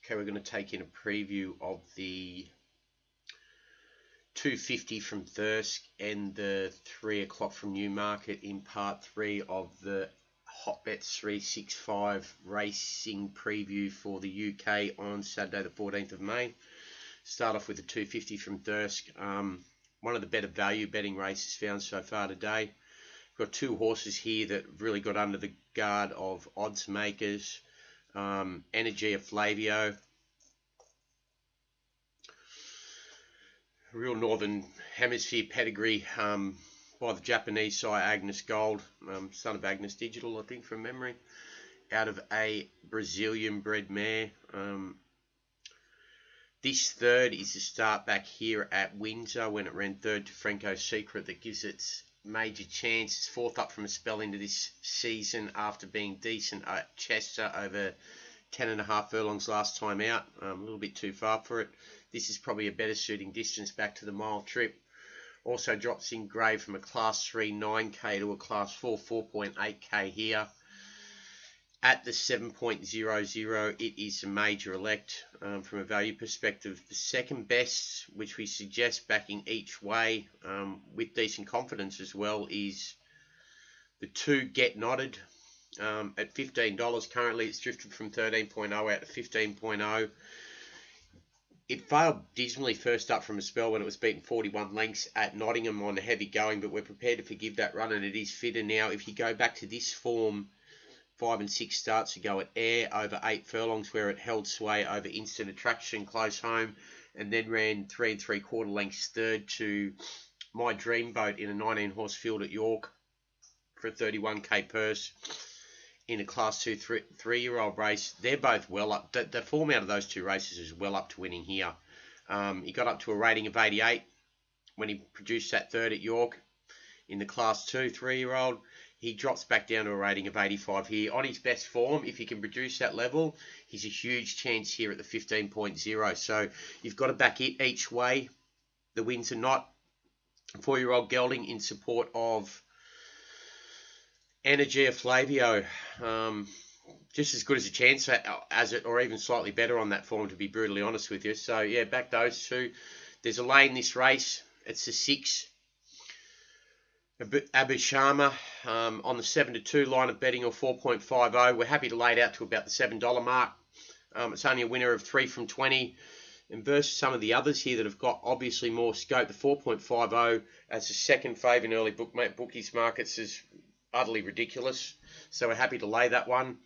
Okay, we're going to take in a preview of the 250 from Thirsk and the 3 o'clock from Newmarket in part 3 of the Hotbets 365 racing preview for the UK on Saturday the 14th of May. Start off with the 250 from Thirsk. One of the better value betting races found so far today. We've got two horses here that really got under the guard of odds makers. Energia Flavio, real Northern Hemisphere pedigree by the Japanese sire Agnes Gold, son of Agnes Digital, I think from memory, out of a Brazilian bred mare. This third is the start back here at Windsor when it ran third to Franco's Secret that gives it major chance. It's fourth up from a spell into this season after being decent at Chester over 10.5 furlongs last time out. A little bit too far for it. This is probably a better suiting distance back to the mile trip. Also drops in grade from a class 3 9k to a class 4 4.8k here. At the 7.00, it is a major elect from a value perspective. The second best, which we suggest backing each way with decent confidence as well, is the 2 Get Knotted at $15. Currently, it's drifted from 13.0 out to 15.0. It failed dismally first up from a spell when it was beaten 41 lengths at Nottingham on the heavy going, but we're prepared to forgive that run, and it is fitter now. If you go back to this form 5 and 6 starts ago at Ayr over 8 furlongs, where it held sway over Instant Attraction close home, and then ran 3 3/4 lengths third to My Dreamboat in a 19 horse field at York for a 31k purse in a class 2 3-year-old race. They're both well up. The form out of those two races is well up to winning here. He got up to a rating of 88 when he produced that third at York in the class 2 3-year-old. He drops back down to a rating of 85 here. On his best form, if he can produce that level, he's a huge chance here at the 15.0. So you've got to back it each way. The wins are not 4-year-old gelding in support of Energia Flavio. Just as good as a chance as it, or even slightly better on that form, to be brutally honest with you. So yeah, back those two. There's a lane this race. It's the 6. Abishama on the 7-2 line of betting, or 4.50. We're happy to lay it out to about the $7 mark. It's only a winner of 3 from 20. And versus some of the others here that have got obviously more scope, the 4.50 as a second favourite in early bookies markets is utterly ridiculous. So we're happy to lay that one.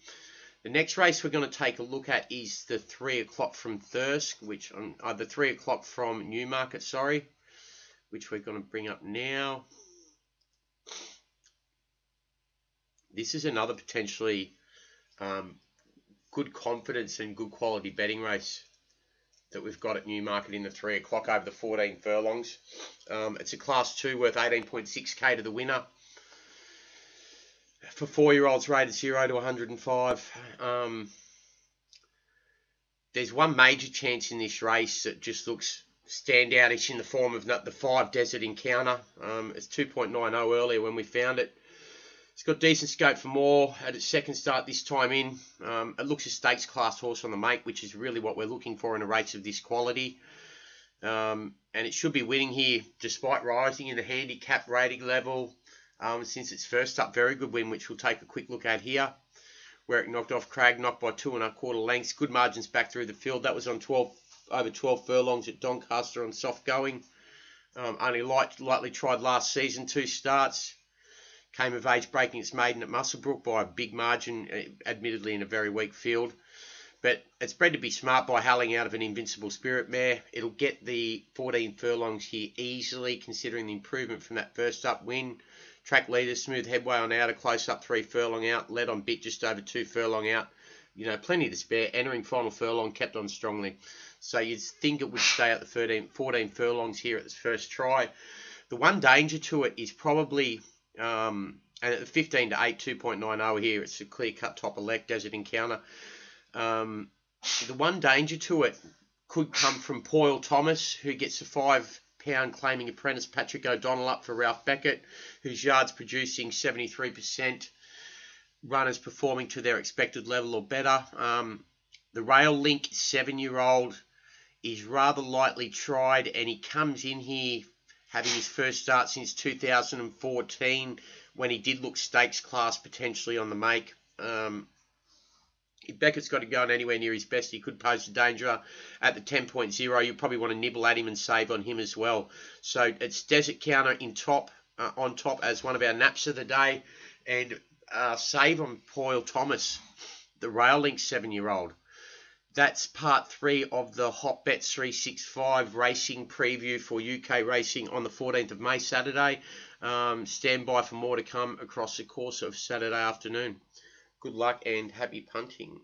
The next race we're going to take a look at is the 3 o'clock from Thirsk, which the 3 o'clock from Newmarket, sorry, which we're going to bring up now. This is another potentially good confidence and good quality betting race that we've got at Newmarket in the 3 o'clock over the 14 furlongs. It's a class 2 worth 18.6k to the winner. For 4-year-olds rated 0 to 105. There's one major chance in this race that just looks standoutish in the form of the 5 Desert Encounter. It's 2.90 earlier when we found it. It's got decent scope for more at its second start this time in. It looks a stakes class horse on the make, which is really what we're looking for in a race of this quality. And it should be winning here despite rising in the handicap rating level since its first up. Very good win, which we'll take a quick look at here, where it knocked off Cragnock by 2 1/4 lengths. Good margins back through the field. That was on over 12 furlongs at Doncaster on soft going. Only lightly tried last season, 2 starts. Came of age breaking its maiden at Muswellbrook by a big margin, admittedly in a very weak field. But it's bred to be smart by howling out of an Invincible Spirit mare. It'll get the 14 furlongs here easily, considering the improvement from that first up win. Track leader, smooth headway on out, a close up 3 furlong out, led on bit just over 2 furlong out. You know, plenty to spare. Entering final furlong, kept on strongly. So you'd think it would stay at the 14 furlongs here at this first try. The one danger to it is probably... and at the 15 to 8, 2.90 here, it's a clear-cut top elect, Desert Encounter. The one danger to it could come from Poyle Thomas, who gets a £5 claiming apprentice Patrick O'Donnell up for Ralph Beckett, whose yard's producing 73%, runners performing to their expected level or better. The Rail Link 7-year-old is rather lightly tried, and he comes in here having his first start since 2014 when he did look stakes class potentially on the make. If Beckett's got to go anywhere near his best, he could pose a danger at the 10.0. You probably want to nibble at him and save on him as well. So it's Desert Counter on top as one of our naps of the day, and save on Poyle Thomas, the Rail Link 7-year-old. That's part 3 of the Hot Bets 365 racing preview for UK racing on the 14th of May, Saturday. Stand by for more to come across the course of Saturday afternoon. Good luck and happy punting.